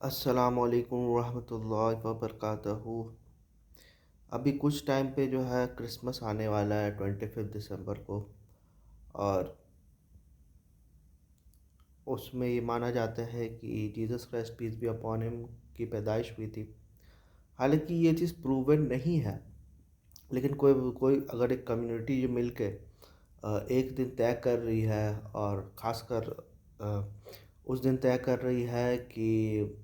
अस्सलामुअलैकुम रहमतुल्लाहि व बरकातहू। अभी कुछ टाइम पे जो है क्रिसमस आने वाला है 25 दिसंबर को। और उसमें ये माना जाता है कि Jesus Christ peace be upon him की पैदाइश हुई थी। हालांकि ये चीज़ प्रूवन नहीं है, लेकिन कोई कोई अगर एक कम्युनिटी जो मिल के एक दिन तय कर रही है, और ख़ासकर उस दिन तय कर रही है कि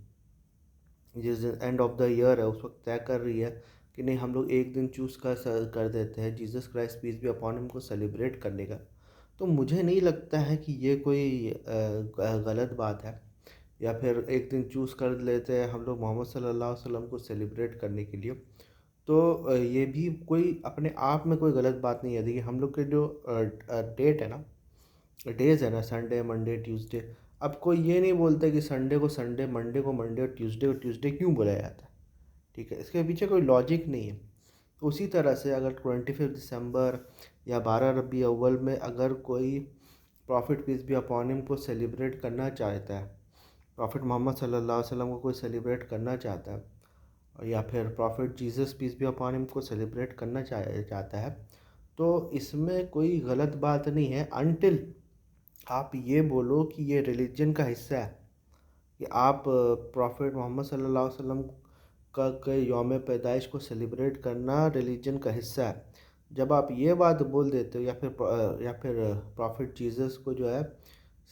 जिस दिन एंड ऑफ द ईयर है उस वक्त तय कर रही है कि नहीं, हम लोग एक दिन चूज़ कर देते हैं Jesus Christ peace be upon him को सेलिब्रेट करने का। तो मुझे नहीं लगता है कि ये कोई गलत बात है, या फिर एक दिन चूज़ कर लेते हैं हम लोग मोहम्मद सल्लल्लाहु अलैहि वसल्लम को सेलिब्रेट करने के लिए। तो ये भी कोई अपने आप में कोई गलत बात नहीं है। देखिए, हम लोग के जो डेट है ना, डेज़ है ना, संडे मंडे ट्यूसडे। अब कोई ये नहीं बोलता कि संडे को संडे, मंडे को मंडे और ट्यूसडे को ट्यूसडे क्यों बोला जाता है। ठीक है, इसके पीछे कोई लॉजिक नहीं है। तो उसी तरह से अगर 25 दिसंबर या 12 रबी अव्वल में अगर कोई prophet peace be upon him को सेलिब्रेट करना चाहता है, प्रॉफिट मोहम्मद सल्लल्लाहु अलैहि वसल्लम को कोई सेलिब्रेट करना चाहता है, या फिर prophet Jesus peace be upon him को सेलिब्रेट करना चाहता है, तो इसमें कोई गलत बात नहीं है, अनटिल आप ये बोलो कि ये रिलीजन का हिस्सा है, कि आप प्रॉफिट मोहम्मद सल्लल्लाहु अलैहि वसल्लम का के यौम पैदाइश को सेलिब्रेट करना रिलीजन का हिस्सा है। जब आप ये बात बोल देते हो, या फिर प्रॉफिट जीसस को जो है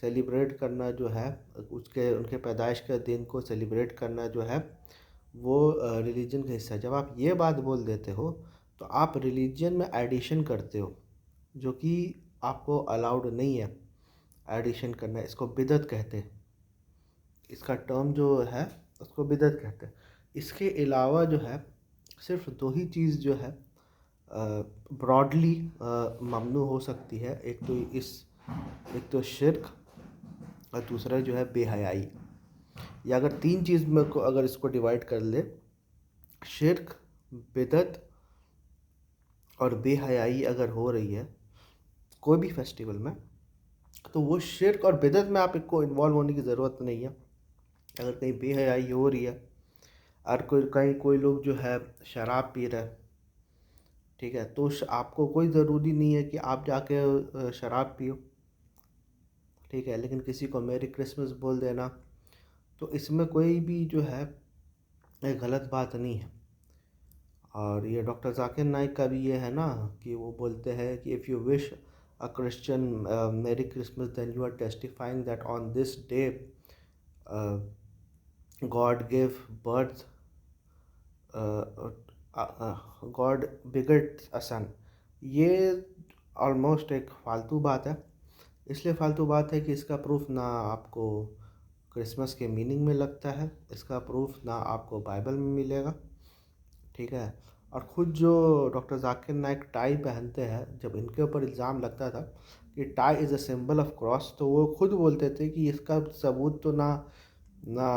सेलिब्रेट करना जो है, उसके उनके पैदाइश के दिन को सेलिब्रेट करना जो है वो रिलीजन का हिस्सा है। जब आप ये बात बोल देते हो तो आप रिलीजन में एडिशन करते हो, जो कि आपको अलाउड नहीं है एडिशन करना। इसको बिदअत कहते हैं, इसका टर्म जो है उसको बिदअत कहते हैं। इसके अलावा जो है सिर्फ दो ही चीज़ जो है ब्रॉडली ममनू हो सकती है। एक तो शिर्क, और दूसरा जो है बेहयाई। या अगर तीन चीज़ में को अगर इसको डिवाइड कर ले, शिर्क, बिदअत और बेहयाई अगर हो रही है कोई भी फेस्टिवल में, तो वो शिर्क और बिदअत में आप को इन्वॉल्व होने की ज़रूरत नहीं है। अगर कहीं बेहयाई हो रही है, और कोई लोग जो है शराब पी रहा है, ठीक है, तो आपको कोई ज़रूरी नहीं है कि आप जाके शराब पियो, ठीक है, लेकिन किसी को मेरी क्रिसमस बोल देना, तो इसमें कोई भी जो है एक गलत बात नहीं है। और ये डॉक्टर जाकिर नाइक का भी ये है ना, कि वो बोलते हैं कि if you wish a Christian merry Christmas then you are testifying that on this day God give birth, God begot a son. ये ऑलमोस्ट एक फालतू बात है। इसलिए फालतू बात है कि इसका प्रूफ ना आपको क्रिसमस के मीनिंग में लगता है, इसका प्रूफ ना आपको बाइबल में मिलेगा, ठीक है। और ख़ुद जो डॉक्टर जाकिर नाइक टाई पहनते हैं, जब इनके ऊपर इल्ज़ाम लगता था कि tie is a symbol of cross, तो वो खुद बोलते थे कि इसका सबूत तो ना ना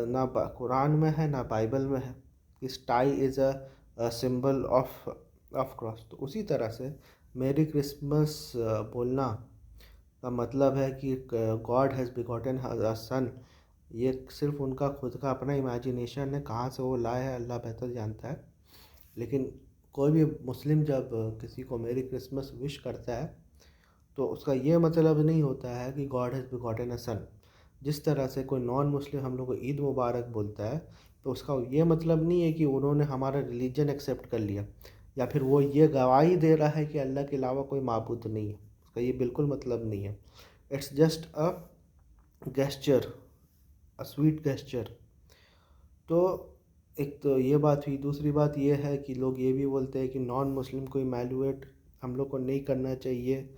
ना कुरान में है ना बाइबल में है, इस tie is a symbol of cross. तो उसी तरह से मेरी क्रिसमस बोलना का मतलब है कि God has begotten a son, ये सिर्फ उनका खुद का अपना इमेजिनेशन है, कहाँ से वो लाए हैं अल्लाह बेहतर जानता है। लेकिन कोई भी मुस्लिम जब किसी को मेरी क्रिसमस विश करता है, तो उसका ये मतलब नहीं होता है कि गॉड हैज़ बिगॉटन अ सन। जिस तरह से कोई नॉन मुस्लिम हम लोग को ईद मुबारक बोलता है, तो उसका ये मतलब नहीं है कि उन्होंने हमारा रिलीजन एक्सेप्ट कर लिया, या फिर वो ये गवाही दे रहा है कि अल्लाह के अलावा कोई माबूद नहीं है। उसका ये बिल्कुल मतलब नहीं है। It's just a gesture, a sweet gesture. तो एक तो ये बात हुई। दूसरी बात ये है कि लोग ये भी बोलते हैं कि नॉन मुस्लिम को इवैल्यूएट हम लोग को नहीं करना चाहिए,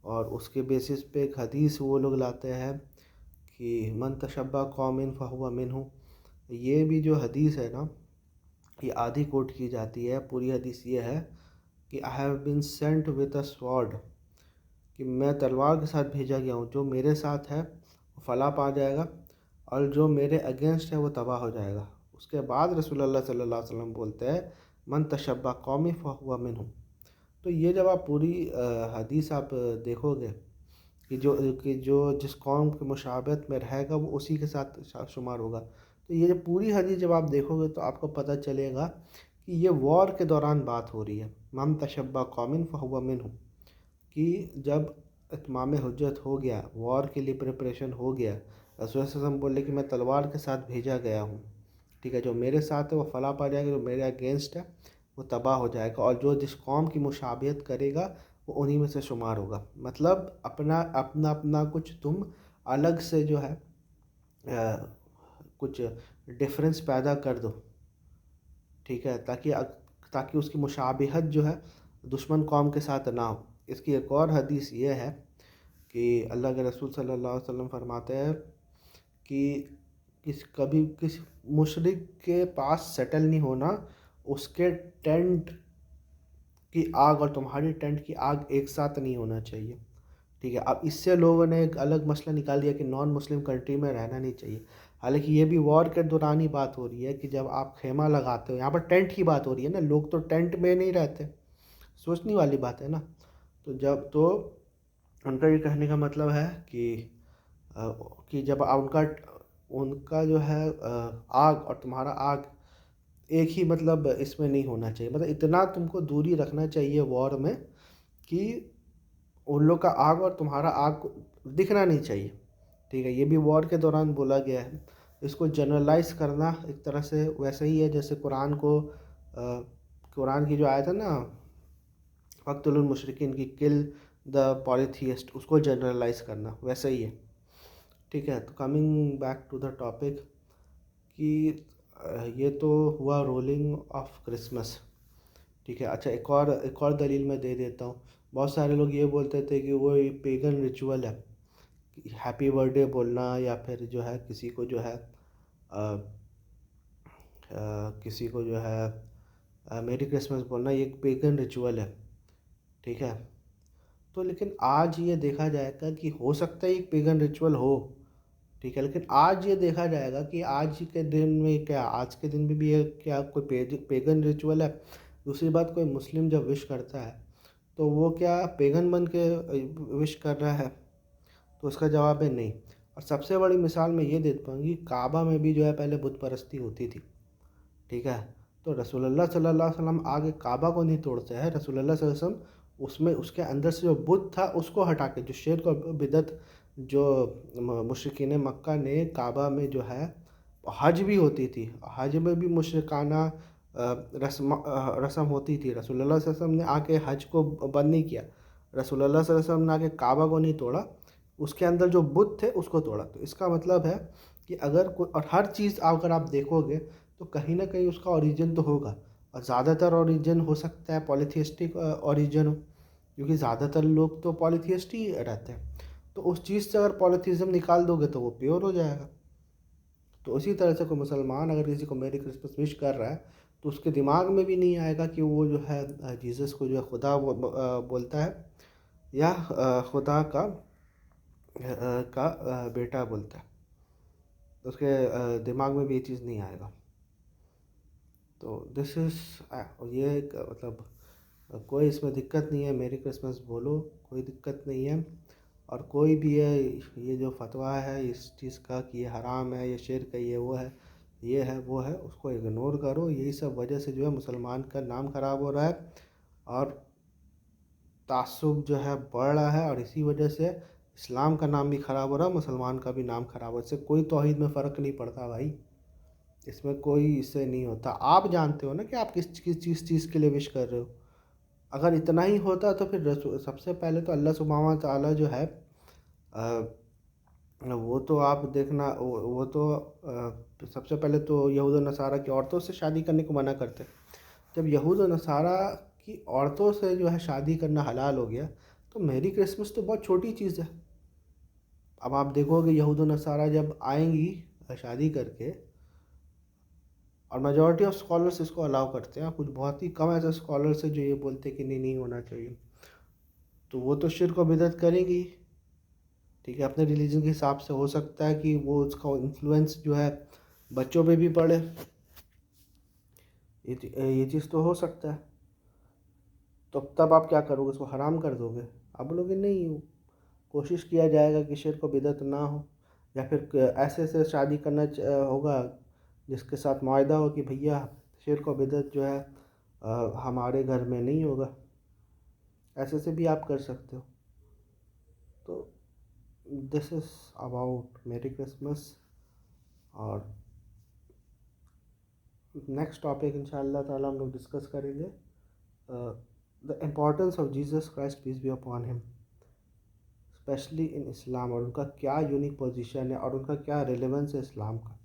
और उसके बेसिस पे एक हदीस वो लोग लाते हैं कि मन तशब्बा कौमिन फ़हुवा मिन्हु। ये भी जो हदीस है ना, ये आधी कोट की जाती है। पूरी हदीस ये है कि I have been sent with a sword, कि मैं तलवार के साथ भेजा गया हूँ, जो मेरे साथ है वो फलाह पा जाएगा, और जो मेरे अगेंस्ट है वो तबाह हो जाएगा। उसके बाद रसूलुल्लाह सल्लल्लाहु अलैहि वसल्लम बोलते हैं मन तशब्बा कौमी फ़हुवा मिन्हुम। तो ये जब आप पूरी हदीस आप देखोगे कि जो जिस कौम की मुशाबहत में रहेगा वो उसी के साथ शुमार होगा। तो ये जो पूरी हदीस जब आप देखोगे तो आपको पता चलेगा कि ये वॉर के दौरान बात हो रही है। मन तशब्बा कौमिन फहुवा मिनहुम, कि जब इत्माम हुज्जत हो गया, वॉर के लिए प्रिपरेशन हो गया, रसूल सल्लल्लाहु अलैहि वसल्लम बोले कि मैं तलवार के साथ भेजा गया हूँ, ठीक है, जो मेरे साथ है वो फला पा जाएगा, जो मेरे अगेंस्ट है वो तबाह हो जाएगा, और जो जिस कौम की मुशाबियत करेगा वो उन्हीं में से शुमार होगा। मतलब अपना अपना अपना कुछ तुम अलग से जो है कुछ डिफरेंस पैदा कर दो, ठीक है, ताकि उसकी मुशाबिहत जो है दुश्मन कौम के साथ ना हो। इसकी एक और हदीस ये है कि अल्लाह के रसूल सल्लल्लाहु अलैहि वसल्लम फरमाते हैं कि किस मुशरिक के पास सेटल नहीं होना, उसके टेंट की आग और तुम्हारी टेंट की आग एक साथ नहीं होना चाहिए, ठीक है। अब इससे लोगों ने एक अलग मसला निकाल दिया कि नॉन मुस्लिम कंट्री में रहना नहीं चाहिए। हालांकि ये भी वॉर के दौरान ही बात हो रही है कि जब आप खेमा लगाते हो, यहाँ पर टेंट की बात हो रही है ना, लोग तो टेंट में नहीं रहते, सोचने वाली बात है ना। तो उनका ये कहने का मतलब है अ, कि जब उनका उनका जो है आग और तुम्हारा आग एक ही मतलब इसमें नहीं होना चाहिए, मतलब इतना तुमको दूरी रखना चाहिए वॉर में कि उन लोग का आग और तुम्हारा आग दिखना नहीं चाहिए, ठीक है। ये भी वॉर के दौरान बोला गया है। इसको जनरलाइज करना एक तरह से वैसे ही है जैसे कुरान की जो आयत है ना, फ़क़्तुलुल मुशरिकीन की, किल द पॉलीथियस्ट, उसको जनरलाइज करना वैसे ही है, ठीक है। तो coming back to the topic कि ये तो हुआ रोलिंग ऑफ क्रिसमस, ठीक है। अच्छा, एक और दलील मैं दे देता हूँ। बहुत सारे लोग ये बोलते थे कि वो पेगन रिचुअल है, हैप्पी बर्थडे बोलना या फिर जो है किसी को जो है मेरी क्रिसमस बोलना, ये एक पेगन रिचुअल है, ठीक है। तो लेकिन आज ये देखा जाएगा कि हो सकता है एक पेगन रिचुअल हो, ठीक है, लेकिन आज ये देखा जाएगा कि आज के दिन में क्या, आज के दिन में भी ये क्या कोई पेगन रिचुअल है। दूसरी बात, कोई मुस्लिम जब विश करता है तो वो क्या पेगन बन के विश कर रहा है, तो उसका जवाब है नहीं। और सबसे बड़ी मिसाल मैं ये दे पाऊँगी, काबा में भी जो है पहले बुत परस्ती होती थी, ठीक है। तो रसूलुल्लाह सल्लल्लाहु अलैहि वसल्लम आगे काबा को नहीं तोड़ते हैं, रसूलुल्लाह सल्लल्लाहु अलैहि वसल्लम उसमें उसके अंदर से जो बुत था उसको हटा के, जो शिर्क और बिदअत जो मुशरिकीन मक्का ने काबा में जो है, हज भी होती थी, हज में भी मुशरिकाना रस्म होती थी। रसूलुल्लाह सल्लल्लाहु अलैहि वसल्लम ने आके हज को बंद नहीं किया, रसूलुल्लाह सल्लल्लाहु अलैहि वसल्लम ने आके काबा को नहीं तोड़ा, उसके अंदर जो बुत थे उसको तोड़ा। तो इसका मतलब है कि अगर कोई, और हर चीज़ अगर आप देखोगे तो कहीं ना कहीं उसका ओरिजिन तो होगा, और ज़्यादातर ओरिजिन हो सकता है पॉलीथियस्टिक ओरिजिन हो, क्योंकि ज़्यादातर लोग तो पॉलीथियस्ट ही रहते हैं। तो उस चीज़ से अगर पॉलीथिज़म निकाल दोगे तो वो प्योर हो जाएगा। तो उसी तरह से कोई मुसलमान अगर किसी को मेरी क्रिसमस विश कर रहा है तो उसके दिमाग में भी नहीं आएगा कि वो जो है जीसस को जो है खुदा बोलता है, या खुदा का बेटा बोलता है, तो उसके दिमाग में भी ये चीज़ नहीं आएगा। तो दिस इज़ ये मतलब कोई इसमें दिक्कत नहीं है, मेरी क्रिसमस बोलो, कोई दिक्कत नहीं है। और कोई भी है, ये जो फतवा है इस चीज़ का कि ये हराम है, ये शिर्क है, ये वो है, ये है वो है, उसको इग्नोर करो। यही सब वजह से जो है मुसलमान का नाम ख़राब हो रहा है और तासुब जो है बढ़ रहा है, और इसी वजह से इस्लाम का नाम भी ख़राब हो रहा है, मुसलमान का भी नाम ख़राब हो रहा है। इससे कोई तौहीद में फ़र्क नहीं पड़ता भाई, इसमें कोई इससे नहीं होता। आप जानते हो ना कि आप किस चीज़ के लिए विश कर रहे हो। अगर इतना ही होता तो फिर सबसे पहले तो अल्लाह सुब्हानहू व तआला जो है वो तो आप देखना, वो तो सबसे पहले तो यहूद और नसारा की औरतों से शादी करने को मना करते। जब यहूद और नसारा की औरतों से जो है शादी करना हलाल हो गया, तो मेरी क्रिसमस तो बहुत छोटी चीज़ है। अब आप देखोगे यहूद और नसारा जब आएंगी शादी करके, और मेजॉरिटी ऑफ स्कॉलर्स इसको अलाउ करते हैं, कुछ बहुत ही कम ऐसे स्कॉलर्स हैं जो ये बोलते हैं कि नहीं नहीं होना चाहिए, तो वो तो शिर्क और बिदअत करेंगी, ठीक है। अपने रिलीजन के हिसाब से हो सकता है कि वो उसका इन्फ्लुएंस जो है बच्चों पे भी पड़े, ये चीज़ तो हो सकता है। तो तब आप क्या करोगे, उसको हराम कर दोगे? आप बोलोगे नहीं, कोशिश किया जाएगा कि शिर्क और बिदअत ना हो, या फिर ऐसे ऐसे शादी करना होगा जिसके साथ मुआहदा हो कि भैया शिर्क और बिदअत जो है हमारे घर में नहीं होगा। ऐसे से भी आप कर सकते हो। तो this is about merry Christmas. और नेक्स्ट टॉपिक इंशाअल्लाह ताला हम लोग डिस्कस करेंगे the importance of Jesus Christ peace be upon him, especially in Islam, और उनका क्या यूनिक पोजीशन है और उनका क्या रिलेवेंस है इस्लाम का।